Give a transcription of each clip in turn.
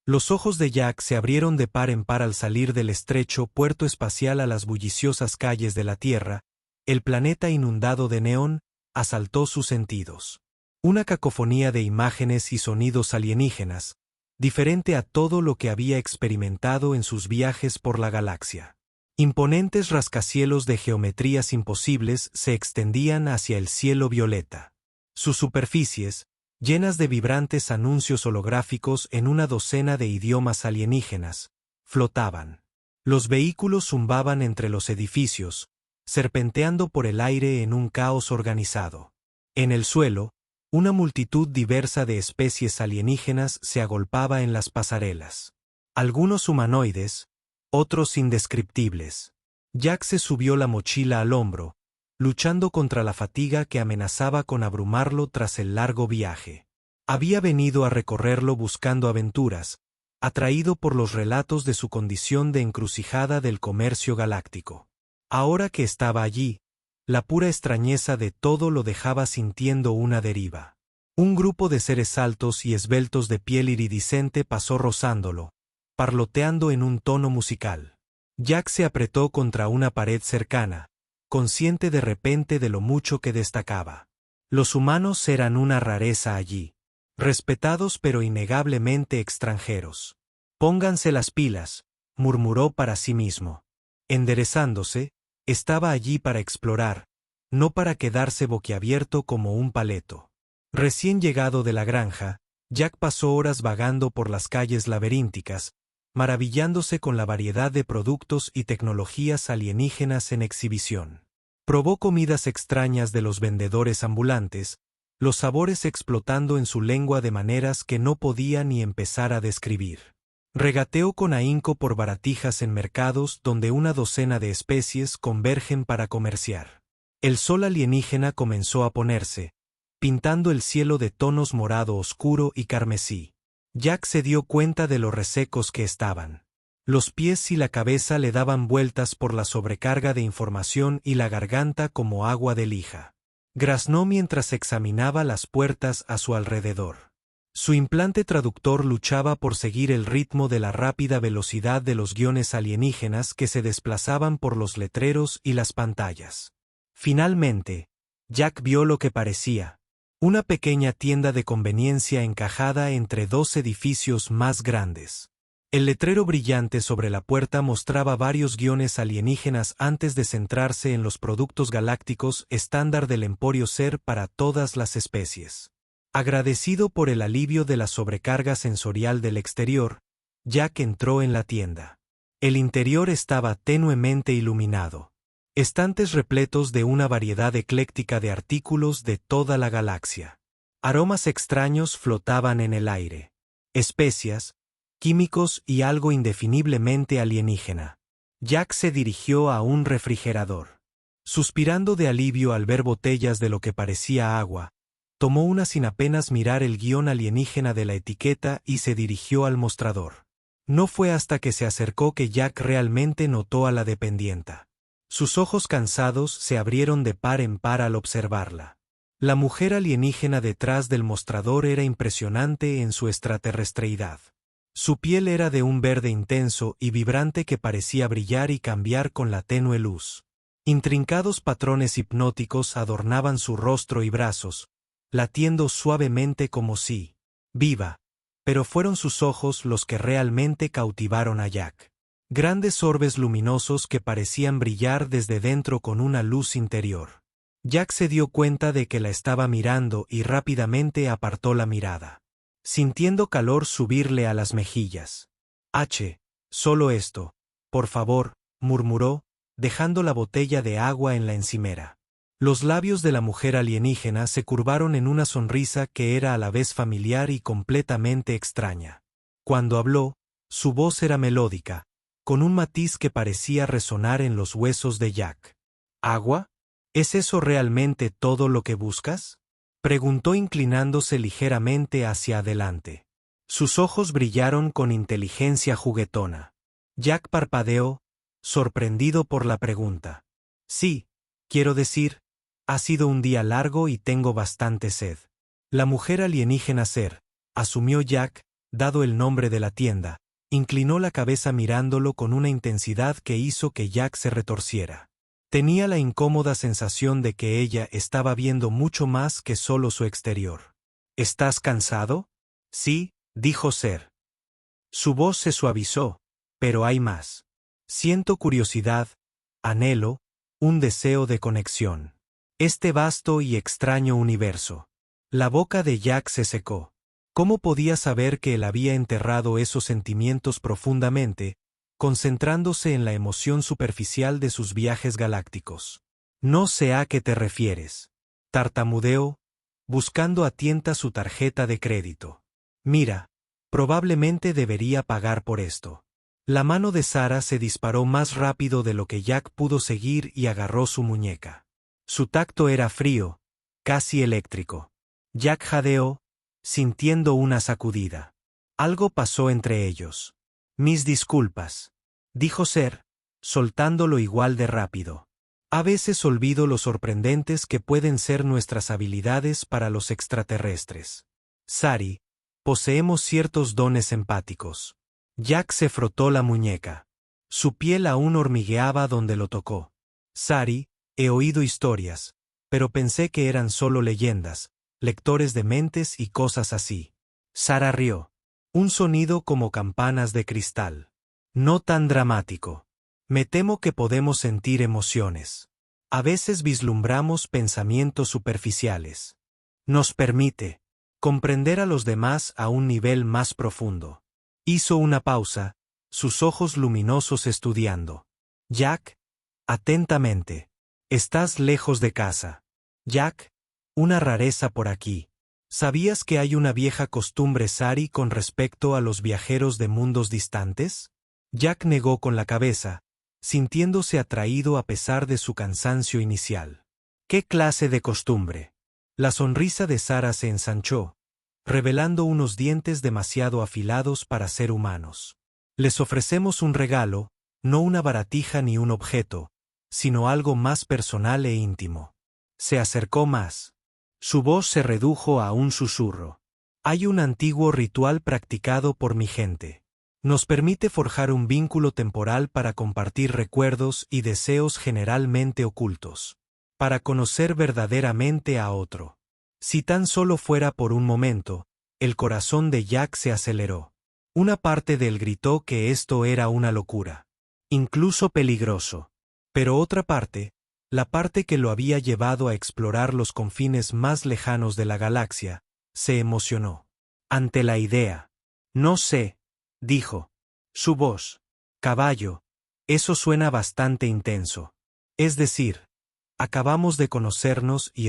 Los ojos de Jack se abrieron de par en par al salir del estrecho puerto espacial a las bulliciosas calles de la Tierra. El planeta inundado de neón asaltó sus sentidos. Una cacofonía de imágenes y sonidos alienígenas, diferente a todo lo que había experimentado en sus viajes por la galaxia. Imponentes rascacielos de geometrías imposibles se extendían hacia el cielo violeta. Sus superficies, llenas de vibrantes anuncios holográficos en una docena de idiomas alienígenas, flotaban. Los vehículos zumbaban entre los edificios, serpenteando por el aire en un caos organizado. En el suelo, una multitud diversa de especies alienígenas se agolpaba en las pasarelas. Algunos humanoides, otros indescriptibles. Jack se subió la mochila al hombro, luchando contra la fatiga que amenazaba con abrumarlo tras el largo viaje. Había venido a recorrerlo buscando aventuras, atraído por los relatos de su condición de encrucijada del comercio galáctico. Ahora que estaba allí, la pura extrañeza de todo lo dejaba sintiendo una deriva. Un grupo de seres altos y esbeltos de piel iridiscente pasó rozándolo, parloteando en un tono musical. Jack se apretó contra una pared cercana, consciente de repente de lo mucho que destacaba. Los humanos eran una rareza allí, respetados pero innegablemente extranjeros. «Pónganse las pilas», murmuró para sí mismo. Enderezándose, estaba allí para explorar, no para quedarse boquiabierto como un paleto. Recién llegado de la granja, Jack pasó horas vagando por las calles laberínticas, maravillándose con la variedad de productos y tecnologías alienígenas en exhibición. Probó comidas extrañas de los vendedores ambulantes, los sabores explotando en su lengua de maneras que no podía ni empezar a describir. Regateó con ahínco por baratijas en mercados donde una docena de especies convergen para comerciar. El sol alienígena comenzó a ponerse, pintando el cielo de tonos morado oscuro y carmesí. Jack se dio cuenta de lo resecos que estaban. Los pies y la cabeza le daban vueltas por la sobrecarga de información y la garganta como agua de lija. Graznó mientras examinaba las puertas a su alrededor. Su implante traductor luchaba por seguir el ritmo de la rápida velocidad de los guiones alienígenas que se desplazaban por los letreros y las pantallas. Finalmente, Jack vio lo que parecía una pequeña tienda de conveniencia encajada entre dos edificios más grandes. El letrero brillante sobre la puerta mostraba varios guiones alienígenas antes de centrarse en los productos galácticos estándar del Emporio Ser para todas las especies. Agradecido por el alivio de la sobrecarga sensorial del exterior, Jack entró en la tienda. El interior estaba tenuemente iluminado. Estantes repletos de una variedad ecléctica de artículos de toda la galaxia. Aromas extraños flotaban en el aire. Especias, químicos y algo indefiniblemente alienígena. Jack se dirigió a un refrigerador. Suspirando de alivio al ver botellas de lo que parecía agua, tomó una sin apenas mirar el guión alienígena de la etiqueta y se dirigió al mostrador. No fue hasta que se acercó que Jack realmente notó a la dependienta. Sus ojos cansados se abrieron de par en par al observarla. La mujer alienígena detrás del mostrador era impresionante en su extraterrestreidad. Su piel era de un verde intenso y vibrante que parecía brillar y cambiar con la tenue luz. Intrincados patrones hipnóticos adornaban su rostro y brazos, latiendo suavemente como si viva, pero fueron sus ojos los que realmente cautivaron a Jack. Grandes orbes luminosos que parecían brillar desde dentro con una luz interior. Jack se dio cuenta de que la estaba mirando y rápidamente apartó la mirada, sintiendo calor subirle a las mejillas. Solo esto, por favor, murmuró, dejando la botella de agua en la encimera. Los labios de la mujer alienígena se curvaron en una sonrisa que era a la vez familiar y completamente extraña. Cuando habló, su voz era melódica, con un matiz que parecía resonar en los huesos de Jack. ¿Agua? ¿Es eso realmente todo lo que buscas?, preguntó inclinándose ligeramente hacia adelante. Sus ojos brillaron con inteligencia juguetona. Jack parpadeó, sorprendido por la pregunta. Sí, quiero decir, ha sido un día largo y tengo bastante sed. La mujer alienígena Ser, asumió Jack, dado el nombre de la tienda, inclinó la cabeza mirándolo con una intensidad que hizo que Jack se retorciera. Tenía la incómoda sensación de que ella estaba viendo mucho más que solo su exterior. ¿Estás cansado? Sí, dijo Ser. Su voz se suavizó, pero hay más. Siento curiosidad, anhelo, un deseo de conexión. Este vasto y extraño universo. La boca de Jack se secó. ¿Cómo podía saber que él había enterrado esos sentimientos profundamente, concentrándose en la emoción superficial de sus viajes galácticos? No sé a qué te refieres. Tartamudeó, buscando a tienta su tarjeta de crédito. Mira, probablemente debería pagar por esto. La mano de Sara se disparó más rápido de lo que Jack pudo seguir y agarró su muñeca. Su tacto era frío, casi eléctrico. Jack jadeó, sintiendo una sacudida. Algo pasó entre ellos. Mis disculpas, dijo Ser, soltándolo igual de rápido. A veces olvido lo sorprendentes que pueden ser nuestras habilidades para los extraterrestres. Sari, poseemos ciertos dones empáticos. Jack se frotó la muñeca. Su piel aún hormigueaba donde lo tocó. Sari, he oído historias, pero pensé que eran solo leyendas, lectores de mentes y cosas así. Sara rió. Un sonido como campanas de cristal. No tan dramático. Me temo que podemos sentir emociones. A veces vislumbramos pensamientos superficiales. Nos permite comprender a los demás a un nivel más profundo. Hizo una pausa, sus ojos luminosos estudiando. Jack, atentamente. Estás lejos de casa. Jack, una rareza por aquí. ¿Sabías que hay una vieja costumbre Sari con respecto a los viajeros de mundos distantes? Jack negó con la cabeza, sintiéndose atraído a pesar de su cansancio inicial. ¿Qué clase de costumbre? La sonrisa de Sara se ensanchó, revelando unos dientes demasiado afilados para ser humanos. Les ofrecemos un regalo, no una baratija ni un objeto, sino algo más personal e íntimo. Se acercó más. Su voz se redujo a un susurro. Hay un antiguo ritual practicado por mi gente. Nos permite forjar un vínculo temporal para compartir recuerdos y deseos generalmente ocultos. Para conocer verdaderamente a otro. Si tan solo fuera por un momento, el corazón de Jack se aceleró. Una parte de él gritó que esto era una locura. Incluso peligroso. Pero otra parte, la parte que lo había llevado a explorar los confines más lejanos de la galaxia, se emocionó. Ante la idea. No sé, dijo. Su voz. Caballo. Eso suena bastante intenso. Es decir, acabamos de conocernos y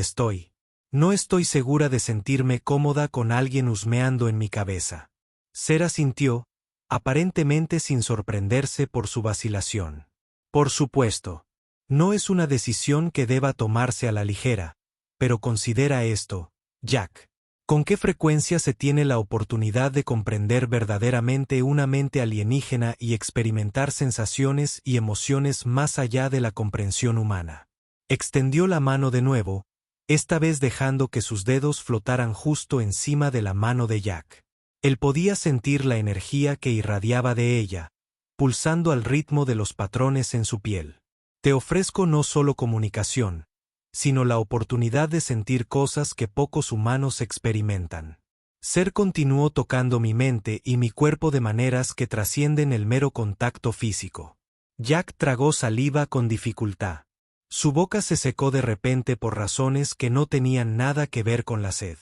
no estoy segura de sentirme cómoda con alguien husmeando en mi cabeza. Sera sintió, aparentemente sin sorprenderse por su vacilación. Por supuesto. No es una decisión que deba tomarse a la ligera, pero considera esto, Jack. ¿Con qué frecuencia se tiene la oportunidad de comprender verdaderamente una mente alienígena y experimentar sensaciones y emociones más allá de la comprensión humana? Extendió la mano de nuevo, esta vez dejando que sus dedos flotaran justo encima de la mano de Jack. Él podía sentir la energía que irradiaba de ella, pulsando al ritmo de los patrones en su piel. Te ofrezco no solo comunicación, sino la oportunidad de sentir cosas que pocos humanos experimentan. Ser continuó tocando mi mente y mi cuerpo de maneras que trascienden el mero contacto físico. Jack tragó saliva con dificultad. Su boca se secó de repente por razones que no tenían nada que ver con la sed.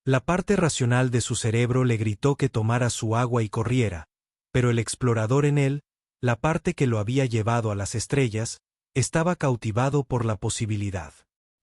La parte racional de su cerebro le gritó que tomara su agua y corriera, pero el explorador en él, la parte que lo había llevado a las estrellas, estaba cautivado por la posibilidad.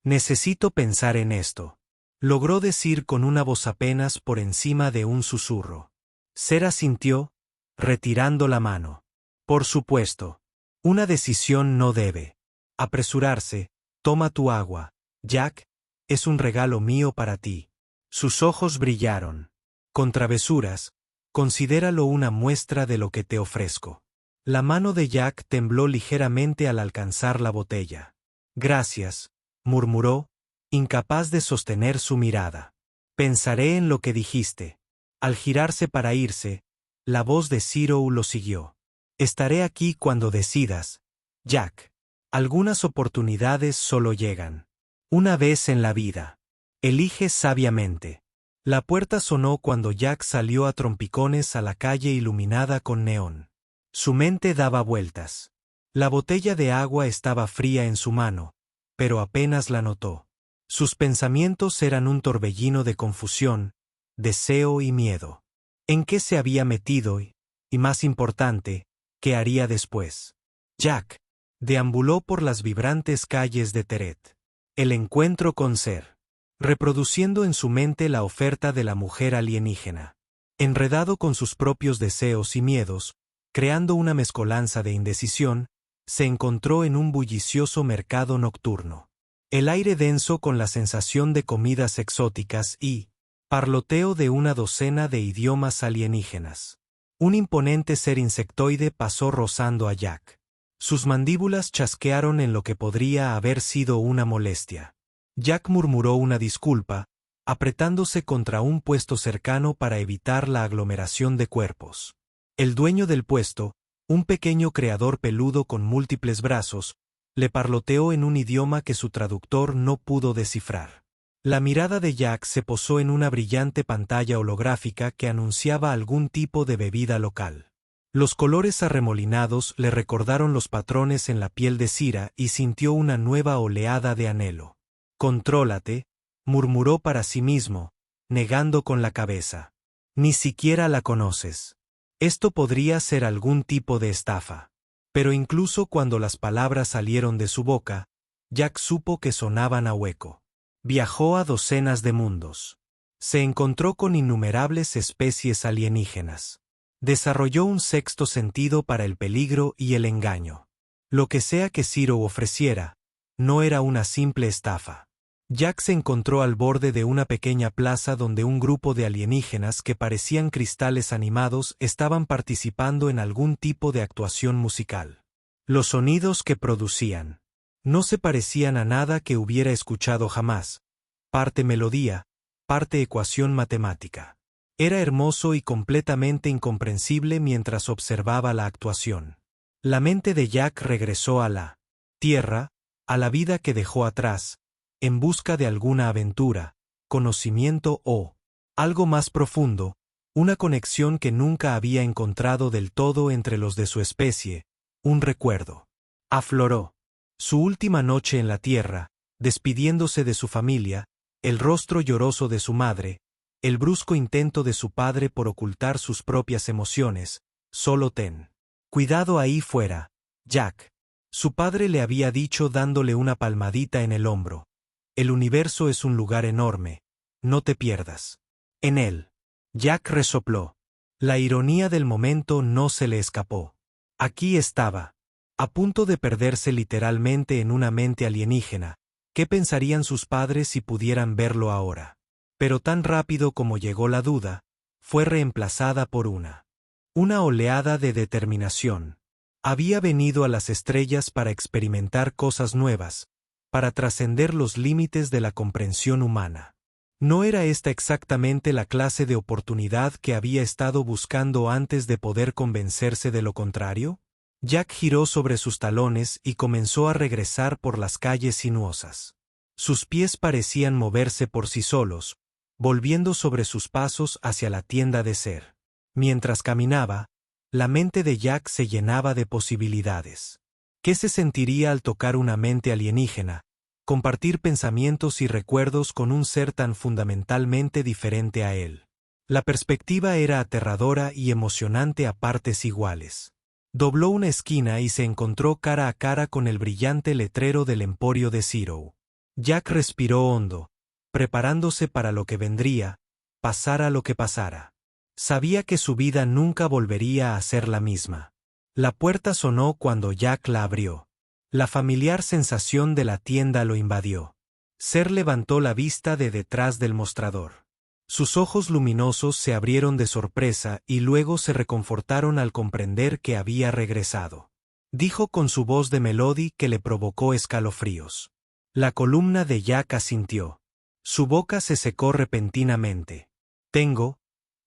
Necesito pensar en esto. Logró decir con una voz apenas por encima de un susurro. Sera sintió, retirando la mano. Por supuesto. Una decisión no debe apresurarse. Toma tu agua, Jack, es un regalo mío para ti. Sus ojos brillaron. Con travesuras, considéralo una muestra de lo que te ofrezco. La mano de Jack tembló ligeramente al alcanzar la botella. Gracias, murmuró, incapaz de sostener su mirada. Pensaré en lo que dijiste. Al girarse para irse, la voz de Zero lo siguió. Estaré aquí cuando decidas, Jack. Algunas oportunidades solo llegan una vez en la vida. Elige sabiamente. La puerta sonó cuando Jack salió a trompicones a la calle iluminada con neón. Su mente daba vueltas. La botella de agua estaba fría en su mano, pero apenas la notó. Sus pensamientos eran un torbellino de confusión, deseo y miedo. ¿En qué se había metido y más importante, qué haría después? Jack deambuló por las vibrantes calles de Teret. El encuentro con Ser. Reproduciendo en su mente la oferta de la mujer alienígena. Enredado con sus propios deseos y miedos, creando una mezcolanza de indecisión, se encontró en un bullicioso mercado nocturno. El aire denso con la sensación de comidas exóticas y parloteo de una docena de idiomas alienígenas. Un imponente ser insectoide pasó rozando a Jack. Sus mandíbulas chasquearon en lo que podría haber sido una molestia. Jack murmuró una disculpa, apretándose contra un puesto cercano para evitar la aglomeración de cuerpos. El dueño del puesto, un pequeño creador peludo con múltiples brazos, le parloteó en un idioma que su traductor no pudo descifrar. La mirada de Jack se posó en una brillante pantalla holográfica que anunciaba algún tipo de bebida local. Los colores arremolinados le recordaron los patrones en la piel de Cira y sintió una nueva oleada de anhelo. «Contrólate», murmuró para sí mismo, negando con la cabeza. «Ni siquiera la conoces. Esto podría ser algún tipo de estafa». Pero incluso cuando las palabras salieron de su boca, Jack supo que sonaban a hueco. Viajó a docenas de mundos. Se encontró con innumerables especies alienígenas. Desarrolló un sexto sentido para el peligro y el engaño. Lo que sea que Zero ofreciera, no era una simple estafa. Jack se encontró al borde de una pequeña plaza donde un grupo de alienígenas que parecían cristales animados estaban participando en algún tipo de actuación musical. Los sonidos que producían no se parecían a nada que hubiera escuchado jamás. Parte melodía, parte ecuación matemática. Era hermoso y completamente incomprensible mientras observaba la actuación. La mente de Jack regresó a la tierra, a la vida que dejó atrás, en busca de alguna aventura, conocimiento o algo más profundo, una conexión que nunca había encontrado del todo entre los de su especie, un recuerdo. Afloró. Su última noche en la tierra, despidiéndose de su familia, el rostro lloroso de su madre, el brusco intento de su padre por ocultar sus propias emociones, solo ten cuidado ahí fuera, Jack. Su padre le había dicho dándole una palmadita en el hombro. El universo es un lugar enorme, no te pierdas en él. Jack resopló. La ironía del momento no se le escapó. Aquí estaba, a punto de perderse literalmente en una mente alienígena. ¿Qué pensarían sus padres si pudieran verlo ahora? Pero tan rápido como llegó la duda, fue reemplazada por una oleada de determinación. Había venido a las estrellas para experimentar cosas nuevas, para trascender los límites de la comprensión humana. ¿No era esta exactamente la clase de oportunidad que había estado buscando antes de poder convencerse de lo contrario? Jack giró sobre sus talones y comenzó a regresar por las calles sinuosas. Sus pies parecían moverse por sí solos, volviendo sobre sus pasos hacia la tienda de Ser. Mientras caminaba, la mente de Jack se llenaba de posibilidades. ¿Qué se sentiría al tocar una mente alienígena, compartir pensamientos y recuerdos con un ser tan fundamentalmente diferente a él? La perspectiva era aterradora y emocionante a partes iguales. Dobló una esquina y se encontró cara a cara con el brillante letrero del emporio de Zero. Jack respiró hondo, preparándose para lo que vendría, pasara lo que pasara. Sabía que su vida nunca volvería a ser la misma. La puerta sonó cuando Jack la abrió. La familiar sensación de la tienda lo invadió. Ser levantó la vista de detrás del mostrador. Sus ojos luminosos se abrieron de sorpresa y luego se reconfortaron al comprender que había regresado. Dijo con su voz de Melody que le provocó escalofríos. La columna de Jack asintió. Su boca se secó repentinamente.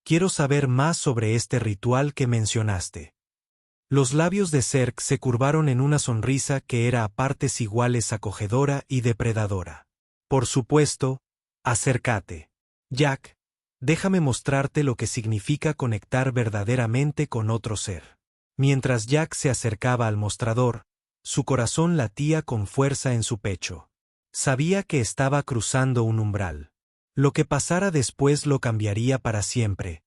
quiero saber más sobre este ritual que mencionaste. Los labios de Zerg se curvaron en una sonrisa que era a partes iguales acogedora y depredadora. Por supuesto, acércate. Jack, déjame mostrarte lo que significa conectar verdaderamente con otro ser. Mientras Jack se acercaba al mostrador, su corazón latía con fuerza en su pecho. Sabía que estaba cruzando un umbral. Lo que pasara después lo cambiaría para siempre.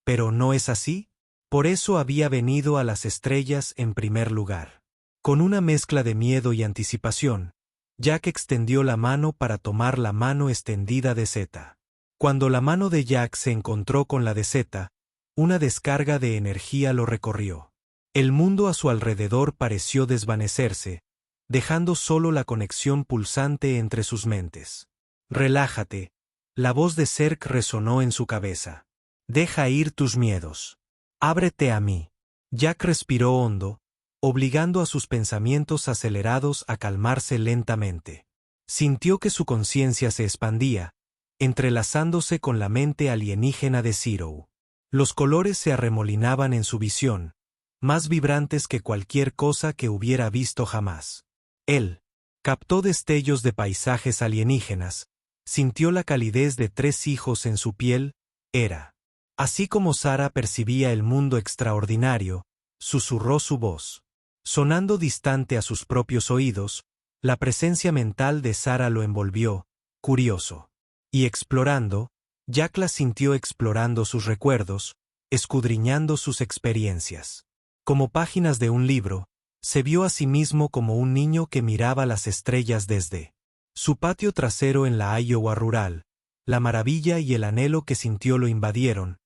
¿Pero no es así? Por eso había venido a las estrellas en primer lugar. Con una mezcla de miedo y anticipación, Jack extendió la mano para tomar la mano extendida de Zeta. Cuando la mano de Jack se encontró con la de Zeta, una descarga de energía lo recorrió. El mundo a su alrededor pareció desvanecerse, dejando solo la conexión pulsante entre sus mentes. Relájate. La voz de Zerg resonó en su cabeza. Deja ir tus miedos. Ábrete a mí. Jack respiró hondo, obligando a sus pensamientos acelerados a calmarse lentamente. Sintió que su conciencia se expandía, entrelazándose con la mente alienígena de Zero. Los colores se arremolinaban en su visión, más vibrantes que cualquier cosa que hubiera visto jamás. Él captó destellos de paisajes alienígenas, sintió la calidez de 3 hijos en su piel, era. Así como Sara percibía el mundo extraordinario, susurró su voz. Sonando distante a sus propios oídos, la presencia mental de Sara lo envolvió, curioso. Y explorando, Jack la sintió explorando sus recuerdos, escudriñando sus experiencias. Como páginas de un libro, se vio a sí mismo como un niño que miraba las estrellas desde su patio trasero en la Iowa rural. La maravilla y el anhelo que sintió lo invadieron.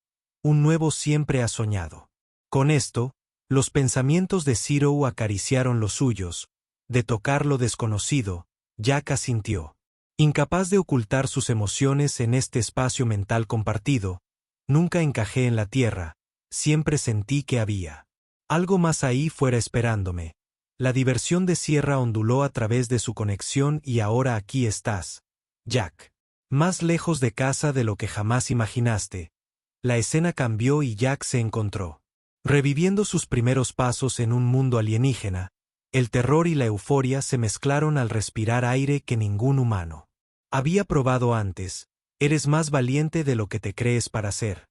Un nuevo siempre ha soñado. Con esto, los pensamientos de Zero acariciaron los suyos. De tocar lo desconocido, Jack asintió. Incapaz de ocultar sus emociones en este espacio mental compartido, nunca encajé en la tierra, siempre sentí que había algo más ahí fuera esperándome. La diversión de Sierra onduló a través de su conexión y ahora aquí estás, Jack. Más lejos de casa de lo que jamás imaginaste. La escena cambió y Jack se encontró reviviendo sus primeros pasos en un mundo alienígena. El terror y la euforia se mezclaron al respirar aire que ningún humano había probado antes. Eres más valiente de lo que te crees para ser.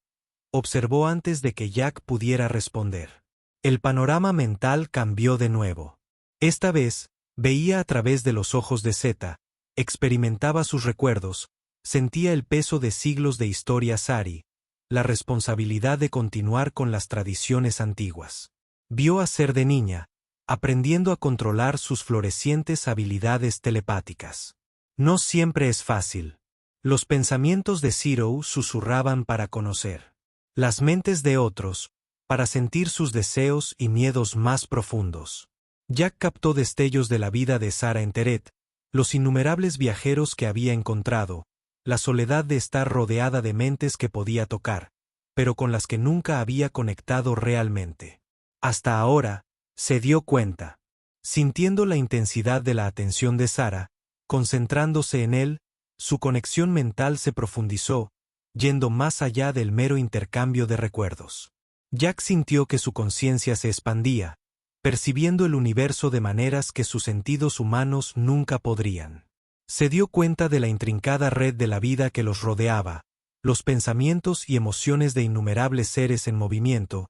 Observó antes de que Jack pudiera responder. El panorama mental cambió de nuevo. Esta vez, veía a través de los ojos de Zeta, experimentaba sus recuerdos, sentía el peso de siglos de historia Sari, la responsabilidad de continuar con las tradiciones antiguas. Vio a Ser de niña, aprendiendo a controlar sus florecientes habilidades telepáticas. No siempre es fácil. Los pensamientos de Zero susurraban para conocer las mentes de otros, para sentir sus deseos y miedos más profundos. Jack captó destellos de la vida de Sara en Teret, los innumerables viajeros que había encontrado, la soledad de estar rodeada de mentes que podía tocar, pero con las que nunca había conectado realmente. Hasta ahora, se dio cuenta. Sintiendo la intensidad de la atención de Sara, concentrándose en él, su conexión mental se profundizó, yendo más allá del mero intercambio de recuerdos. Jack sintió que su conciencia se expandía, percibiendo el universo de maneras que sus sentidos humanos nunca podrían. Se dio cuenta de la intrincada red de la vida que los rodeaba, los pensamientos y emociones de innumerables seres en movimiento,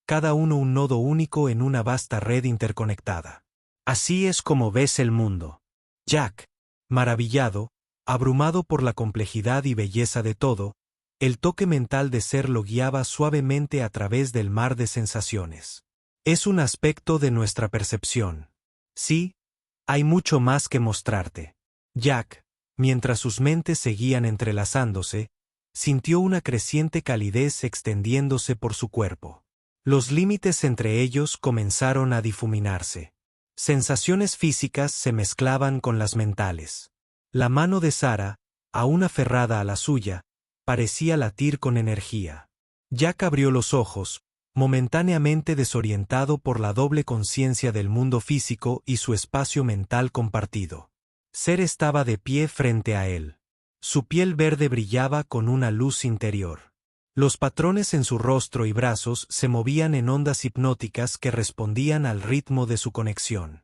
cada uno un nodo único en una vasta red interconectada. Así es como ves el mundo. Jack, maravillado, abrumado por la complejidad y belleza de todo, el toque mental de Ser lo guiaba suavemente a través del mar de sensaciones. Es un aspecto de nuestra percepción. Sí, hay mucho más que mostrarte. Jack, mientras sus mentes seguían entrelazándose, sintió una creciente calidez extendiéndose por su cuerpo. Los límites entre ellos comenzaron a difuminarse. Sensaciones físicas se mezclaban con las mentales. La mano de Sara, aún aferrada a la suya, parecía latir con energía. Jack abrió los ojos, momentáneamente desorientado por la doble conciencia del mundo físico y su espacio mental compartido. Ser estaba de pie frente a él. Su piel verde brillaba con una luz interior. Los patrones en su rostro y brazos se movían en ondas hipnóticas que respondían al ritmo de su conexión.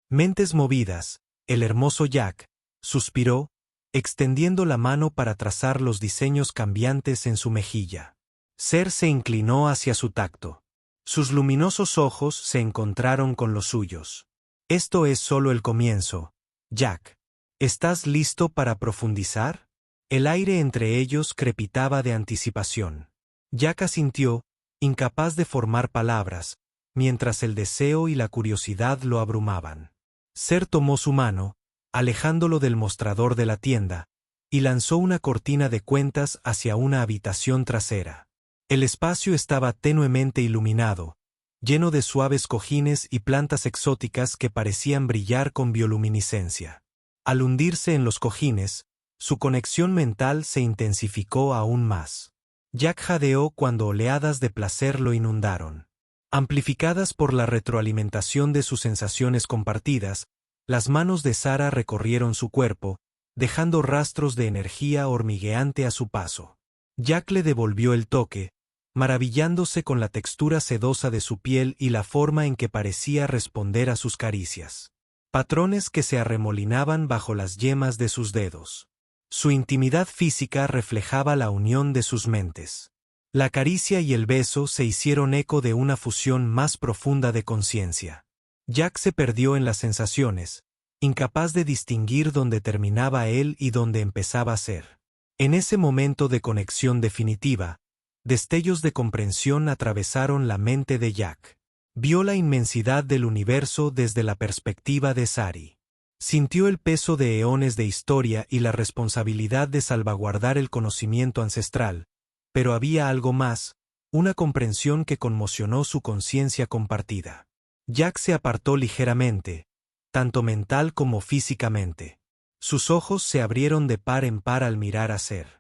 Mentes movidas, el hermoso Jack suspiró, extendiendo la mano para trazar los diseños cambiantes en su mejilla. Ser se inclinó hacia su tacto. Sus luminosos ojos se encontraron con los suyos. Esto es solo el comienzo, Jack. ¿Estás listo para profundizar? El aire entre ellos crepitaba de anticipación. Jack asintió, incapaz de formar palabras, mientras el deseo y la curiosidad lo abrumaban. Ser tomó su mano, alejándolo del mostrador de la tienda, y lanzó una cortina de cuentas hacia una habitación trasera. El espacio estaba tenuemente iluminado, lleno de suaves cojines y plantas exóticas que parecían brillar con bioluminiscencia. Al hundirse en los cojines, su conexión mental se intensificó aún más. Jack jadeó cuando oleadas de placer lo inundaron. Amplificadas por la retroalimentación de sus sensaciones compartidas, las manos de Sara recorrieron su cuerpo, dejando rastros de energía hormigueante a su paso. Jack le devolvió el toque, maravillándose con la textura sedosa de su piel y la forma en que parecía responder a sus caricias. Patrones que se arremolinaban bajo las yemas de sus dedos. Su intimidad física reflejaba la unión de sus mentes. La caricia y el beso se hicieron eco de una fusión más profunda de conciencia. Jack se perdió en las sensaciones, incapaz de distinguir dónde terminaba él y dónde empezaba Ser. En ese momento de conexión definitiva, destellos de comprensión atravesaron la mente de Jack. Vio la inmensidad del universo desde la perspectiva de Sari. Sintió el peso de eones de historia y la responsabilidad de salvaguardar el conocimiento ancestral, pero había algo más, una comprensión que conmocionó su conciencia compartida. Jack se apartó ligeramente, tanto mental como físicamente. Sus ojos se abrieron de par en par al mirar a Ser.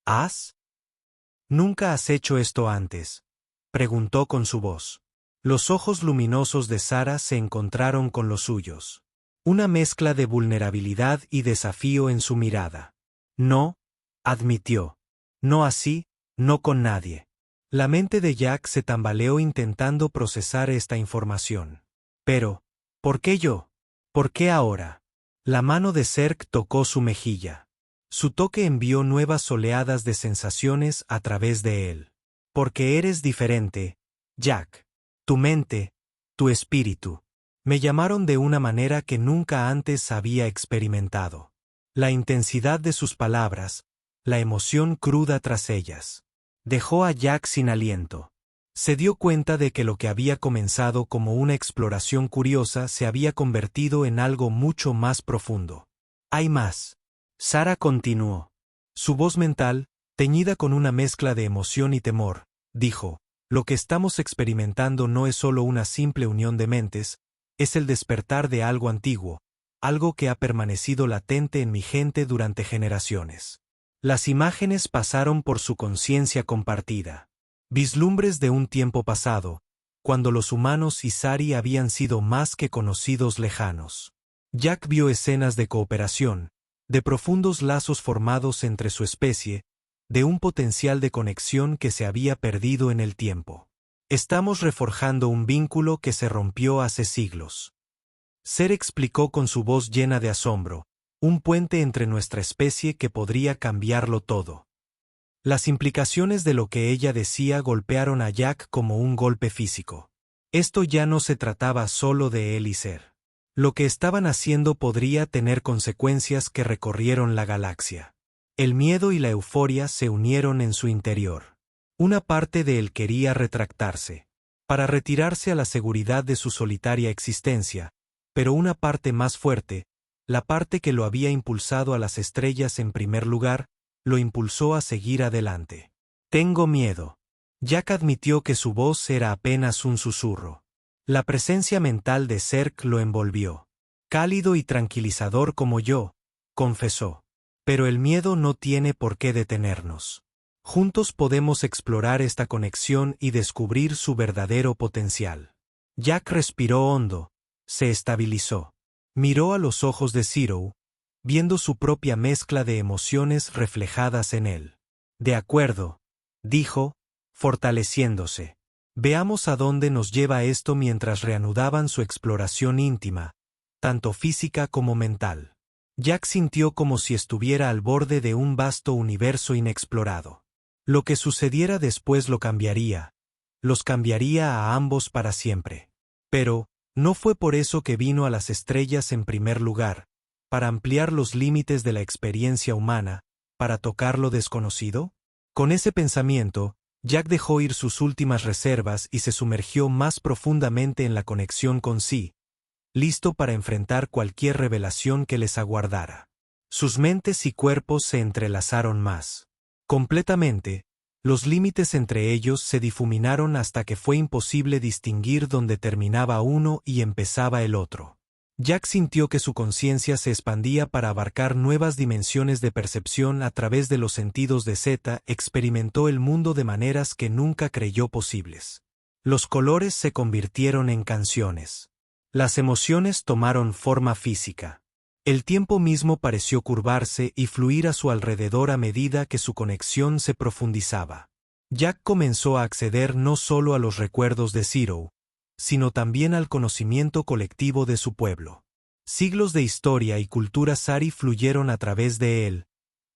¿Has? ¿Nunca has hecho esto antes?, preguntó con su voz. Los ojos luminosos de Sara se encontraron con los suyos. Una mezcla de vulnerabilidad y desafío en su mirada. No, admitió. No así, no con nadie. La mente de Jack se tambaleó intentando procesar esta información. Pero, ¿por qué yo? ¿Por qué ahora? La mano de Serk tocó su mejilla. Su toque envió nuevas oleadas de sensaciones a través de él. Porque eres diferente, Jack. Tu mente, tu espíritu. Me llamaron de una manera que nunca antes había experimentado. La intensidad de sus palabras, la emoción cruda tras ellas. Dejó a Jack sin aliento. Se dio cuenta de que lo que había comenzado como una exploración curiosa se había convertido en algo mucho más profundo. Hay más. Sara continuó. Su voz mental, teñida con una mezcla de emoción y temor, dijo: lo que estamos experimentando no es solo una simple unión de mentes, es el despertar de algo antiguo, algo que ha permanecido latente en mi gente durante generaciones. Las imágenes pasaron por su conciencia compartida. Vislumbres de un tiempo pasado, cuando los humanos y Sari habían sido más que conocidos lejanos. Jack vio escenas de cooperación, de profundos lazos formados entre su especie, de un potencial de conexión que se había perdido en el tiempo. Estamos reforjando un vínculo que se rompió hace siglos. Ser explicó con su voz llena de asombro, un puente entre nuestra especie que podría cambiarlo todo. Las implicaciones de lo que ella decía golpearon a Jack como un golpe físico. Esto ya no se trataba solo de él y Ser. Lo que estaban haciendo podría tener consecuencias que recorrieron la galaxia. El miedo y la euforia se unieron en su interior. Una parte de él quería retractarse, para retirarse a la seguridad de su solitaria existencia, pero una parte más fuerte, la parte que lo había impulsado a las estrellas en primer lugar, lo impulsó a seguir adelante. Tengo miedo. Jack admitió que su voz era apenas un susurro. La presencia mental de Serk lo envolvió. Cálido y tranquilizador como yo, confesó. Pero el miedo no tiene por qué detenernos. Juntos podemos explorar esta conexión y descubrir su verdadero potencial. Jack respiró hondo, se estabilizó. Miró a los ojos de Zero, viendo su propia mezcla de emociones reflejadas en él. De acuerdo, dijo, fortaleciéndose. Veamos a dónde nos lleva esto mientras reanudaban su exploración íntima, tanto física como mental. Jack sintió como si estuviera al borde de un vasto universo inexplorado. Lo que sucediera después lo cambiaría, los cambiaría a ambos para siempre. Pero, no fue por eso que vino a las estrellas en primer lugar, para ampliar los límites de la experiencia humana, para tocar lo desconocido. Con ese pensamiento, Jack dejó ir sus últimas reservas y se sumergió más profundamente en la conexión con sí, listo para enfrentar cualquier revelación que les aguardara. Sus mentes y cuerpos se entrelazaron más. Completamente, los límites entre ellos se difuminaron hasta que fue imposible distinguir dónde terminaba uno y empezaba el otro. Jack sintió que su conciencia se expandía para abarcar nuevas dimensiones de percepción a través de los sentidos de Zeta, experimentó el mundo de maneras que nunca creyó posibles. Los colores se convirtieron en canciones. Las emociones tomaron forma física. El tiempo mismo pareció curvarse y fluir a su alrededor a medida que su conexión se profundizaba. Jack comenzó a acceder no solo a los recuerdos de Zero, sino también al conocimiento colectivo de su pueblo. Siglos de historia y cultura Sari fluyeron a través de él,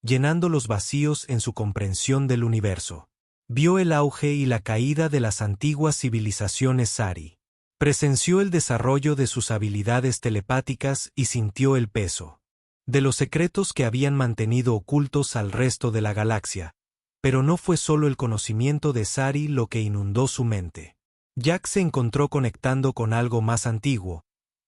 llenando los vacíos en su comprensión del universo. Vio el auge y la caída de las antiguas civilizaciones Sari. Presenció el desarrollo de sus habilidades telepáticas y sintió el peso de los secretos que habían mantenido ocultos al resto de la galaxia, pero no fue solo el conocimiento de Sari lo que inundó su mente. Jack se encontró conectando con algo más antiguo,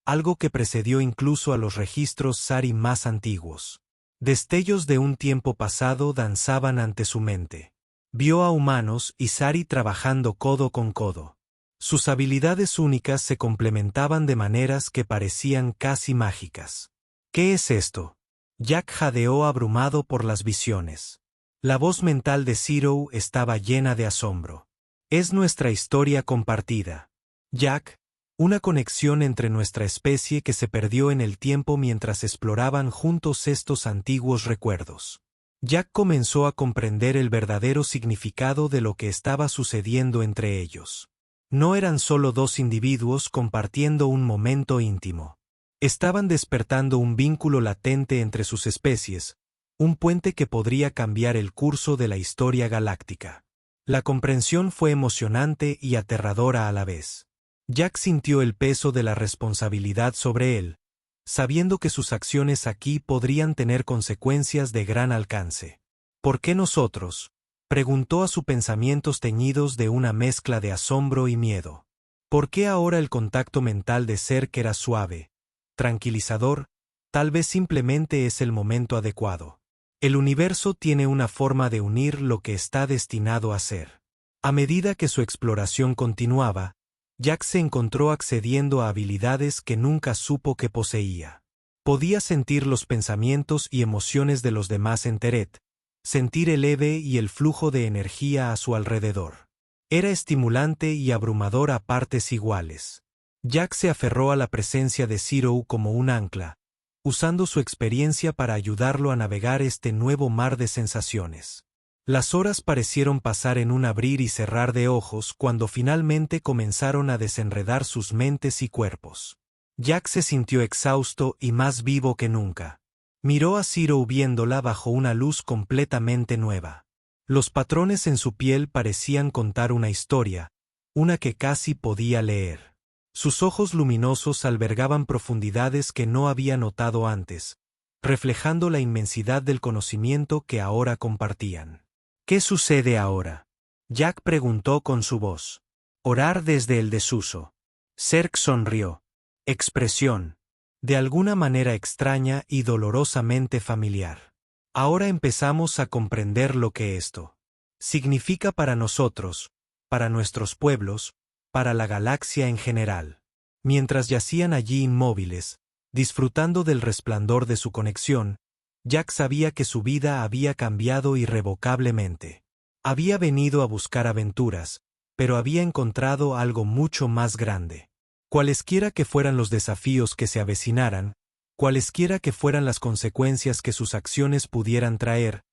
algo que precedió incluso a los registros Sari más antiguos. Destellos de un tiempo pasado danzaban ante su mente. Vio a humanos y Sari trabajando codo con codo. Sus habilidades únicas se complementaban de maneras que parecían casi mágicas. ¿Qué es esto? Jack jadeó abrumado por las visiones. La voz mental de Zero estaba llena de asombro. Es nuestra historia compartida. Jack, una conexión entre nuestra especie que se perdió en el tiempo mientras exploraban juntos estos antiguos recuerdos. Jack comenzó a comprender el verdadero significado de lo que estaba sucediendo entre ellos. No eran solo dos individuos compartiendo un momento íntimo. Estaban despertando un vínculo latente entre sus especies, un puente que podría cambiar el curso de la historia galáctica. La comprensión fue emocionante y aterradora a la vez. Jack sintió el peso de la responsabilidad sobre él, sabiendo que sus acciones aquí podrían tener consecuencias de gran alcance. ¿Por qué nosotros?, preguntó a sus pensamientos teñidos de una mezcla de asombro y miedo. ¿Por qué ahora el contacto mental de Zerg era suave, tranquilizador? Tal vez simplemente es el momento adecuado. El universo tiene una forma de unir lo que está destinado a ser. A medida que su exploración continuaba, Jack se encontró accediendo a habilidades que nunca supo que poseía. Podía sentir los pensamientos y emociones de los demás en Teret, sentir el EVE y el flujo de energía a su alrededor. Era estimulante y abrumador a partes iguales. Jack se aferró a la presencia de Zero como un ancla, usando su experiencia para ayudarlo a navegar este nuevo mar de sensaciones. Las horas parecieron pasar en un abrir y cerrar de ojos cuando finalmente comenzaron a desenredar sus mentes y cuerpos. Jack se sintió exhausto y más vivo que nunca. Miró a Zero viéndola bajo una luz completamente nueva. Los patrones en su piel parecían contar una historia, una que casi podía leer. Sus ojos luminosos albergaban profundidades que no había notado antes, reflejando la inmensidad del conocimiento que ahora compartían. ¿Qué sucede ahora?, Jack preguntó con su voz. Orar desde el desuso. Zerg sonrió. Expresión, de alguna manera extraña y dolorosamente familiar. Ahora empezamos a comprender lo que esto significa para nosotros, para nuestros pueblos, para la galaxia en general. Mientras yacían allí inmóviles, disfrutando del resplandor de su conexión, Jack sabía que su vida había cambiado irrevocablemente. Había venido a buscar aventuras, pero había encontrado algo mucho más grande. Cualesquiera que fueran los desafíos que se avecinaran, cualesquiera que fueran las consecuencias que sus acciones pudieran traer,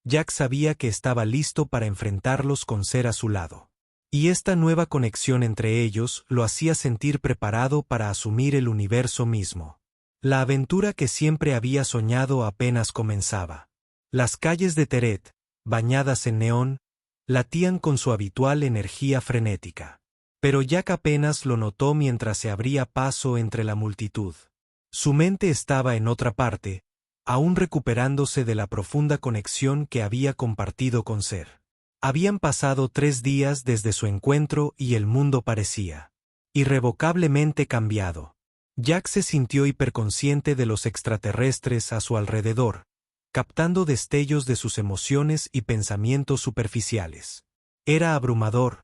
Jack sabía que estaba listo para enfrentarlos con Ser a su lado. Y esta nueva conexión entre ellos lo hacía sentir preparado para asumir el universo mismo. La aventura que siempre había soñado apenas comenzaba. Las calles de Teret, bañadas en neón, latían con su habitual energía frenética. Pero Jack apenas lo notó mientras se abría paso entre la multitud. Su mente estaba en otra parte, aún recuperándose de la profunda conexión que había compartido con Ser. Habían pasado 3 días desde su encuentro y el mundo parecía irrevocablemente cambiado. Jack se sintió hiperconsciente de los extraterrestres a su alrededor, captando destellos de sus emociones y pensamientos superficiales. Era abrumador,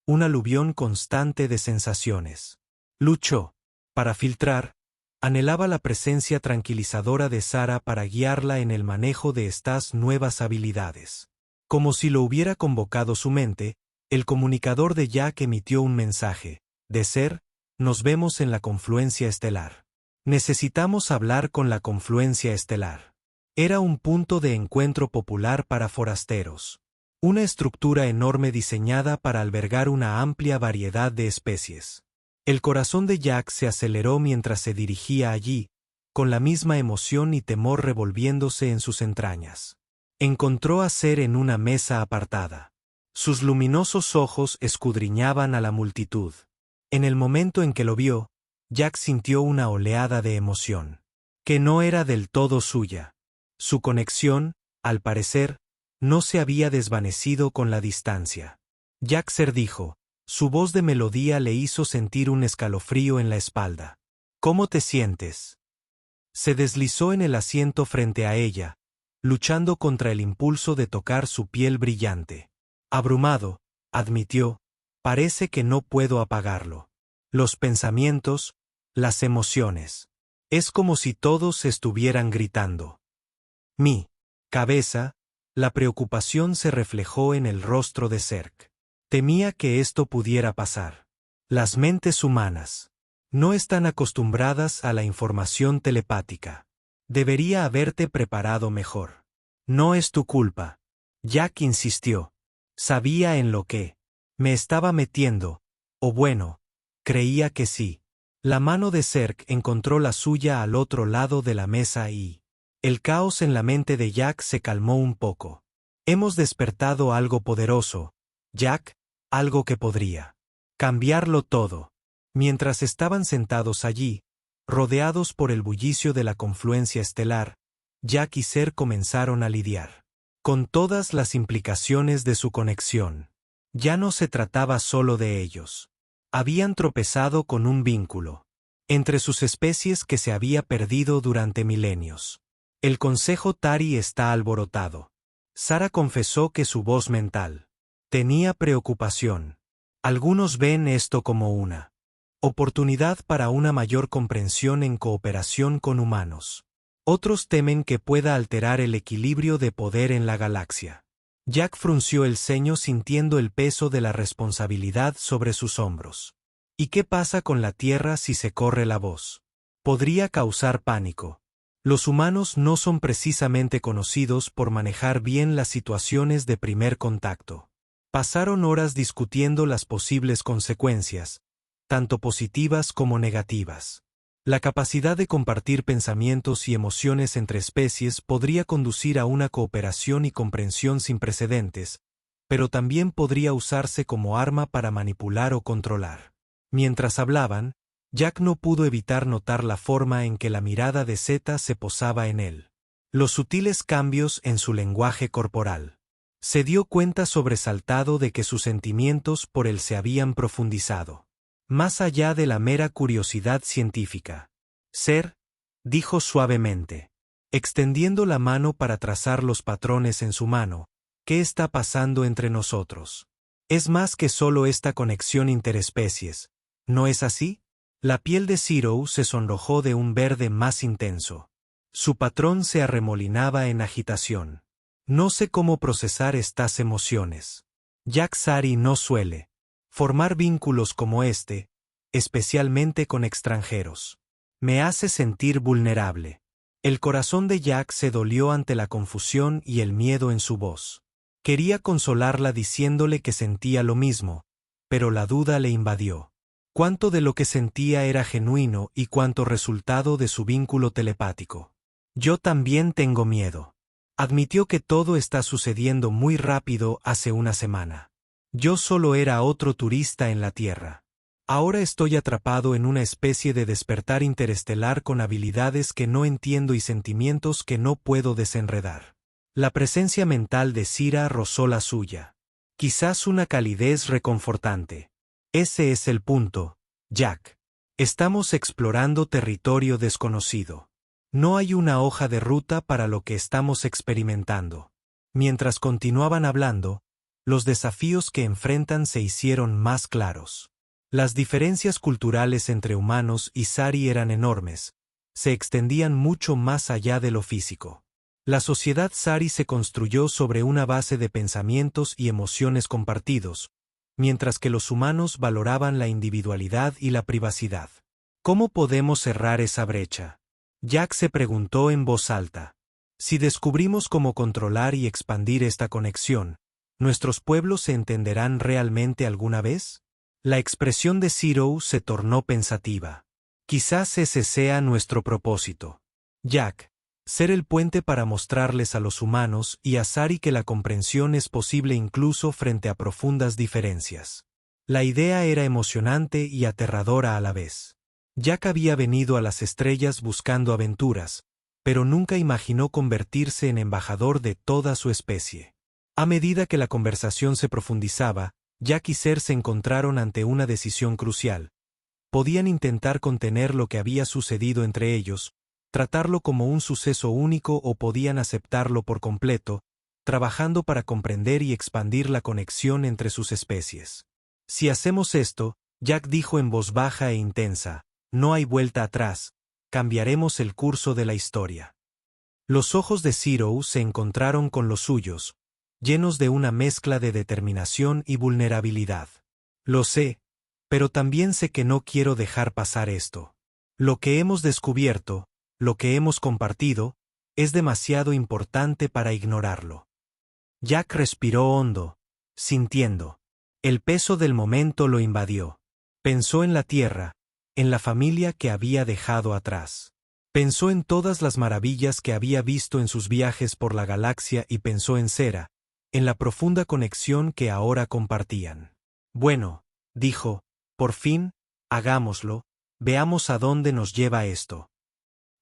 un aluvión constante de sensaciones. Luchó, para filtrar, anhelaba la presencia tranquilizadora de Sarah para guiarla en el manejo de estas nuevas habilidades. Como si lo hubiera convocado su mente, el comunicador de Jack emitió un mensaje. De Ser, nos vemos en la confluencia estelar. Necesitamos hablar con la confluencia estelar. Era un punto de encuentro popular para forasteros. Una estructura enorme diseñada para albergar una amplia variedad de especies. El corazón de Jack se aceleró mientras se dirigía allí, con la misma emoción y temor revolviéndose en sus entrañas. Encontró a Ser en una mesa apartada. Sus luminosos ojos escudriñaban a la multitud. En el momento en que lo vio, Jack sintió una oleada de emoción, que no era del todo suya. Su conexión, al parecer, no se había desvanecido con la distancia. Jack Ser dijo, su voz de melodía le hizo sentir un escalofrío en la espalda. ¿Cómo te sientes? Se deslizó en el asiento frente a ella, luchando contra el impulso de tocar su piel brillante. Abrumado, admitió, parece que no puedo apagarlo. Los pensamientos, las emociones. Es como si todos estuvieran gritando. Mi cabeza, la preocupación se reflejó en el rostro de Zerk. Temía que esto pudiera pasar. Las mentes humanas no están acostumbradas a la información telepática. Debería haberte preparado mejor. No es tu culpa. Jack insistió. Sabía en lo que me estaba metiendo, o bueno, creía que sí. La mano de Zerk encontró la suya al otro lado de la mesa y el caos en la mente de Jack se calmó un poco. Hemos despertado algo poderoso, Jack, algo que podría cambiarlo todo. Mientras estaban sentados allí, rodeados por el bullicio de la confluencia estelar, Jack y Ser comenzaron a lidiar con todas las implicaciones de su conexión. Ya no se trataba solo de ellos. Habían tropezado con un vínculo entre sus especies que se había perdido durante milenios. El Consejo Tari está alborotado. Sarah confesó que su voz mental tenía preocupación. Algunos ven esto como una oportunidad para una mayor comprensión en cooperación con humanos. Otros temen que pueda alterar el equilibrio de poder en la galaxia. Jack frunció el ceño sintiendo el peso de la responsabilidad sobre sus hombros. ¿Y qué pasa con la Tierra si se corre la voz? Podría causar pánico. Los humanos no son precisamente conocidos por manejar bien las situaciones de primer contacto. Pasaron horas discutiendo las posibles consecuencias, tanto positivas como negativas. La capacidad de compartir pensamientos y emociones entre especies podría conducir a una cooperación y comprensión sin precedentes, pero también podría usarse como arma para manipular o controlar. Mientras hablaban, Jack no pudo evitar notar la forma en que la mirada de Zeta se posaba en él. Los sutiles cambios en su lenguaje corporal. Se dio cuenta sobresaltado de que sus sentimientos por él se habían profundizado más allá de la mera curiosidad científica. Ser, dijo suavemente, extendiendo la mano para trazar los patrones en su mano, ¿qué está pasando entre nosotros? Es más que solo esta conexión interespecies, ¿no es así? La piel de Zero se sonrojó de un verde más intenso. Su patrón se arremolinaba en agitación. No sé cómo procesar estas emociones. Jack Sari no suele formar vínculos como este, especialmente con extranjeros. Me hace sentir vulnerable. El corazón de Jack se dolió ante la confusión y el miedo en su voz. Quería consolarla diciéndole que sentía lo mismo, pero la duda le invadió. Cuánto de lo que sentía era genuino y cuánto resultado de su vínculo telepático. Yo también tengo miedo. Admitió que todo está sucediendo muy rápido hace una semana. Yo solo era otro turista en la Tierra. Ahora estoy atrapado en una especie de despertar interestelar con habilidades que no entiendo y sentimientos que no puedo desenredar. La presencia mental de Sira rozó la suya. Quizás una calidez reconfortante. Ese es el punto, Jack. Estamos explorando territorio desconocido. No hay una hoja de ruta para lo que estamos experimentando. Mientras continuaban hablando, los desafíos que enfrentan se hicieron más claros. Las diferencias culturales entre humanos y Sari eran enormes, se extendían mucho más allá de lo físico. La sociedad Sari se construyó sobre una base de pensamientos y emociones compartidos, mientras que los humanos valoraban la individualidad y la privacidad. ¿Cómo podemos cerrar esa brecha? Jack se preguntó en voz alta. Si descubrimos cómo controlar y expandir esta conexión, ¿nuestros pueblos se entenderán realmente alguna vez? La expresión de Zero se tornó pensativa. Quizás ese sea nuestro propósito. Jack, ser el puente para mostrarles a los humanos y a Sari que la comprensión es posible incluso frente a profundas diferencias. La idea era emocionante y aterradora a la vez. Jack había venido a las estrellas buscando aventuras, pero nunca imaginó convertirse en embajador de toda su especie. A medida que la conversación se profundizaba, Jack y Ser se encontraron ante una decisión crucial. Podían intentar contener lo que había sucedido entre ellos, tratarlo como un suceso único o podían aceptarlo por completo, trabajando para comprender y expandir la conexión entre sus especies. Si hacemos esto, Jack dijo en voz baja e intensa, no hay vuelta atrás, cambiaremos el curso de la historia. Los ojos de Zero se encontraron con los suyos, llenos de una mezcla de determinación y vulnerabilidad. Lo sé, pero también sé que no quiero dejar pasar esto. Lo que hemos descubierto, lo que hemos compartido, es demasiado importante para ignorarlo. Jack respiró hondo, sintiendo. El peso del momento lo invadió. Pensó en la Tierra, en la familia que había dejado atrás. Pensó en todas las maravillas que había visto en sus viajes por la galaxia y pensó en Sera, en la profunda conexión que ahora compartían. Bueno, dijo, por fin, hagámoslo, veamos a dónde nos lleva esto.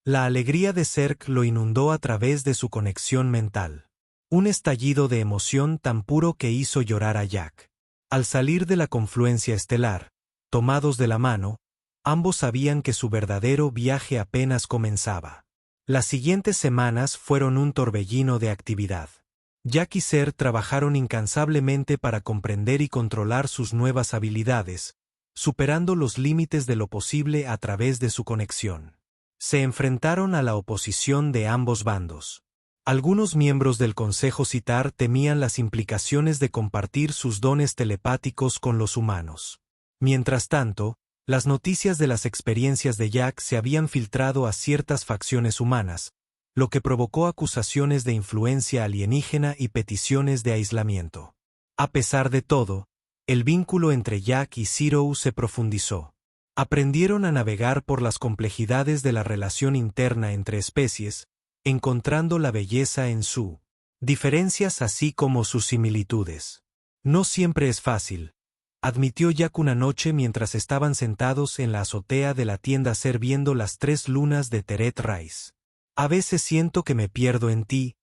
La alegría de Zerg lo inundó a través de su conexión mental. Un estallido de emoción tan puro que hizo llorar a Jack. Al salir de la confluencia estelar, tomados de la mano, ambos sabían que su verdadero viaje apenas comenzaba. Las siguientes semanas fueron un torbellino de actividad. Jack y Ser trabajaron incansablemente para comprender y controlar sus nuevas habilidades, superando los límites de lo posible a través de su conexión. Se enfrentaron a la oposición de ambos bandos. Algunos miembros del Consejo Citar temían las implicaciones de compartir sus dones telepáticos con los humanos. Mientras tanto, las noticias de las experiencias de Jack se habían filtrado a ciertas facciones humanas, lo que provocó acusaciones de influencia alienígena y peticiones de aislamiento. A pesar de todo, el vínculo entre Jack y Zero se profundizó. Aprendieron a navegar por las complejidades de la relación interna entre especies, encontrando la belleza en sus diferencias así como sus similitudes. No siempre es fácil, admitió Jack una noche mientras estaban sentados en la azotea de la tienda Ser viendo las 3 lunas de Teret Rice. A veces siento que me pierdo en ti,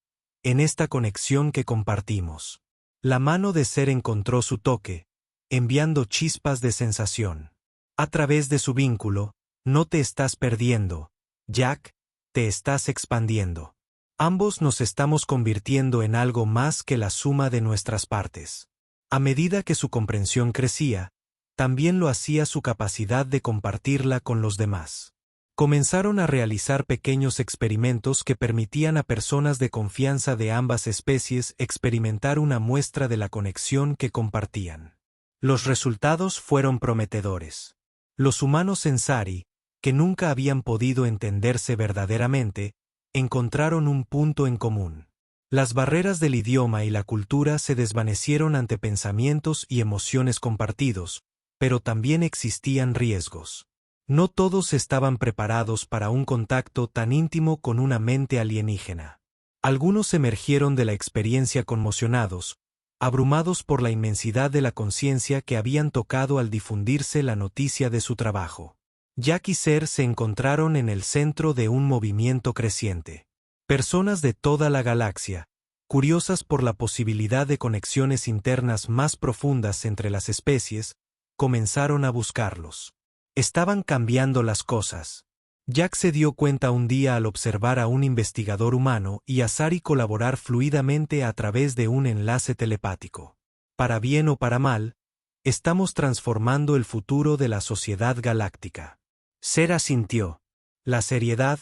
en esta conexión que compartimos. La mano de Ser encontró su toque, enviando chispas de sensación. A través de su vínculo, no te estás perdiendo, Jack, te estás expandiendo. Ambos nos estamos convirtiendo en algo más que la suma de nuestras partes. A medida que su comprensión crecía, también lo hacía su capacidad de compartirla con los demás. Comenzaron a realizar pequeños experimentos que permitían a personas de confianza de ambas especies experimentar una muestra de la conexión que compartían. Los resultados fueron prometedores. Los humanos en Sari, que nunca habían podido entenderse verdaderamente, encontraron un punto en común. Las barreras del idioma y la cultura se desvanecieron ante pensamientos y emociones compartidos, pero también existían riesgos. No todos estaban preparados para un contacto tan íntimo con una mente alienígena. Algunos emergieron de la experiencia conmocionados, abrumados por la inmensidad de la conciencia que habían tocado al difundirse la noticia de su trabajo. Jack y Ser se encontraron en el centro de un movimiento creciente. Personas de toda la galaxia, curiosas por la posibilidad de conexiones internas más profundas entre las especies, comenzaron a buscarlos. Estaban cambiando las cosas. Jack se dio cuenta un día al observar a un investigador humano y a Sari colaborar fluidamente a través de un enlace telepático. Para bien o para mal, estamos transformando el futuro de la sociedad galáctica. Ser asintió. La seriedad,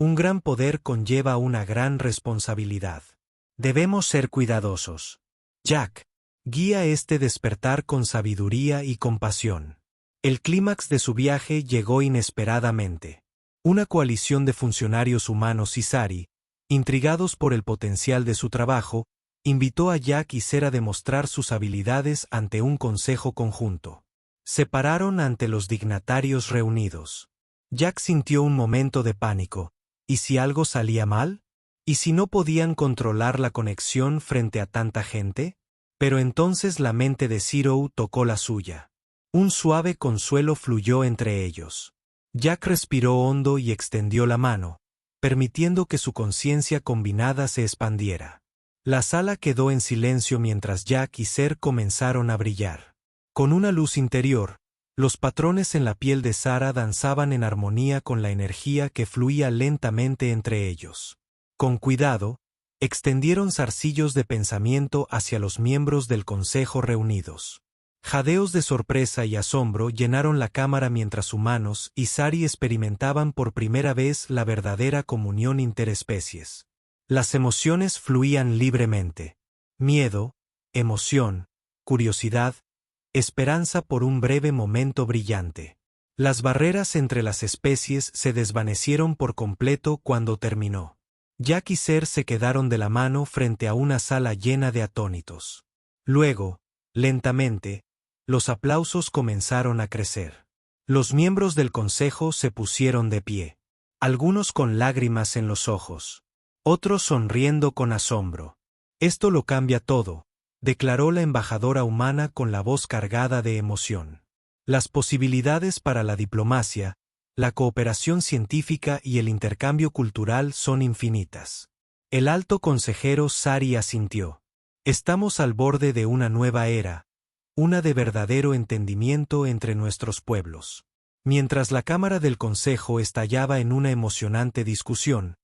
un gran poder conlleva una gran responsabilidad. Debemos ser cuidadosos. Jack, guía este despertar con sabiduría y compasión. El clímax de su viaje llegó inesperadamente. Una coalición de funcionarios humanos y Sari, intrigados por el potencial de su trabajo, invitó a Jack y Ser a demostrar sus habilidades ante un consejo conjunto. Se pararon ante los dignatarios reunidos. Jack sintió un momento de pánico. ¿Y si algo salía mal? ¿Y si no podían controlar la conexión frente a tanta gente? Pero entonces la mente de Zero tocó la suya. Un suave consuelo fluyó entre ellos. Jack respiró hondo y extendió la mano, permitiendo que su conciencia combinada se expandiera. La sala quedó en silencio mientras Jack y Ser comenzaron a brillar. Con una luz interior, los patrones en la piel de Sara danzaban en armonía con la energía que fluía lentamente entre ellos. Con cuidado, extendieron zarcillos de pensamiento hacia los miembros del consejo reunidos. Jadeos de sorpresa y asombro llenaron la cámara mientras humanos y Sari experimentaban por primera vez la verdadera comunión interespecies. Las emociones fluían libremente. Miedo, emoción, curiosidad, esperanza por un breve momento brillante. Las barreras entre las especies se desvanecieron por completo cuando terminó. Jack y Ser se quedaron de la mano frente a una sala llena de atónitos. Luego, lentamente, los aplausos comenzaron a crecer. Los miembros del consejo se pusieron de pie. Algunos con lágrimas en los ojos. Otros sonriendo con asombro. Esto lo cambia todo, declaró la embajadora humana con la voz cargada de emoción. Las posibilidades para la diplomacia, la cooperación científica y el intercambio cultural son infinitas. El alto consejero Sari asintió. Estamos al borde de una nueva era, una de verdadero entendimiento entre nuestros pueblos. Mientras la cámara del consejo estallaba en una emocionante discusión,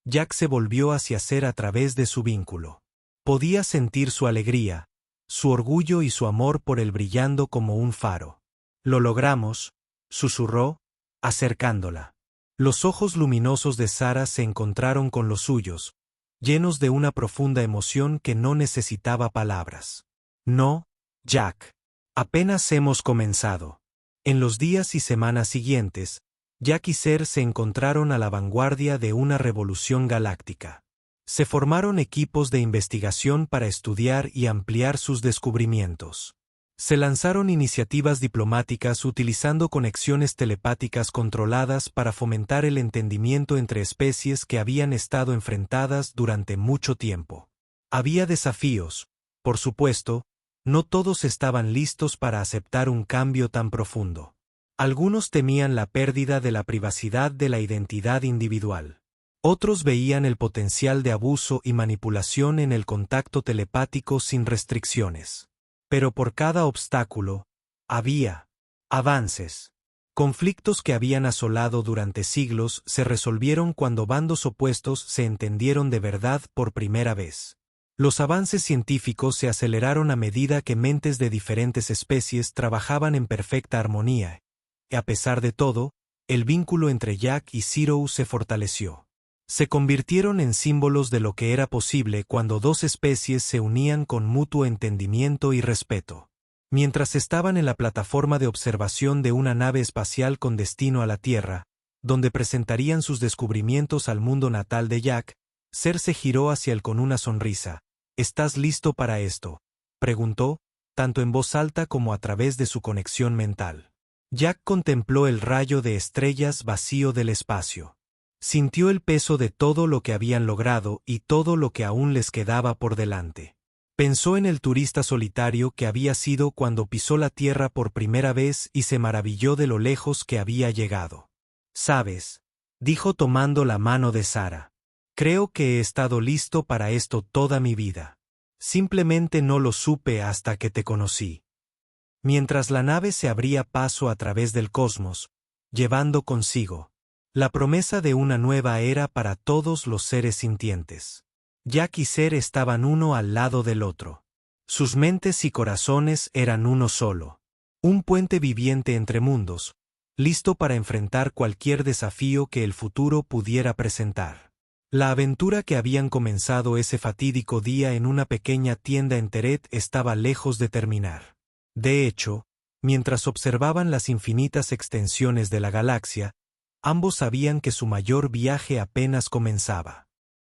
Jack se volvió hacia Ser a través de su vínculo. Podía sentir su alegría, su orgullo y su amor por él brillando como un faro. Lo logramos, susurró, acercándola. Los ojos luminosos de Sara se encontraron con los suyos, llenos de una profunda emoción que no necesitaba palabras. No, Jack. Apenas hemos comenzado. En los días y semanas siguientes, Jack y Ser se encontraron a la vanguardia de una revolución galáctica. Se formaron equipos de investigación para estudiar y ampliar sus descubrimientos. Se lanzaron iniciativas diplomáticas utilizando conexiones telepáticas controladas para fomentar el entendimiento entre especies que habían estado enfrentadas durante mucho tiempo. Había desafíos, por supuesto. No todos estaban listos para aceptar un cambio tan profundo. Algunos temían la pérdida de la privacidad de la identidad individual. Otros veían el potencial de abuso y manipulación en el contacto telepático sin restricciones. Pero por cada obstáculo, había avances. Conflictos que habían asolado durante siglos se resolvieron cuando bandos opuestos se entendieron de verdad por primera vez. Los avances científicos se aceleraron a medida que mentes de diferentes especies trabajaban en perfecta armonía, y a pesar de todo, el vínculo entre Jack y Zero se fortaleció. Se convirtieron en símbolos de lo que era posible cuando dos especies se unían con mutuo entendimiento y respeto. Mientras estaban en la plataforma de observación de una nave espacial con destino a la Tierra, donde presentarían sus descubrimientos al mundo natal de Jack, Ser se giró hacia él con una sonrisa. ¿Estás listo para esto?, preguntó, tanto en voz alta como a través de su conexión mental. Jack contempló el rayo de estrellas vacío del espacio. Sintió el peso de todo lo que habían logrado y todo lo que aún les quedaba por delante. Pensó en el turista solitario que había sido cuando pisó la Tierra por primera vez y se maravilló de lo lejos que había llegado. «¿Sabes?», dijo tomando la mano de Sarah. «Creo que he estado listo para esto toda mi vida. Simplemente no lo supe hasta que te conocí». Mientras la nave se abría paso a través del cosmos, llevando consigo la promesa de una nueva era para todos los seres sintientes. Jack y Ser estaban uno al lado del otro. Sus mentes y corazones eran uno solo. Un puente viviente entre mundos, listo para enfrentar cualquier desafío que el futuro pudiera presentar. La aventura que habían comenzado ese fatídico día en una pequeña tienda en Teret estaba lejos de terminar. De hecho, mientras observaban las infinitas extensiones de la galaxia, ambos sabían que su mayor viaje apenas comenzaba.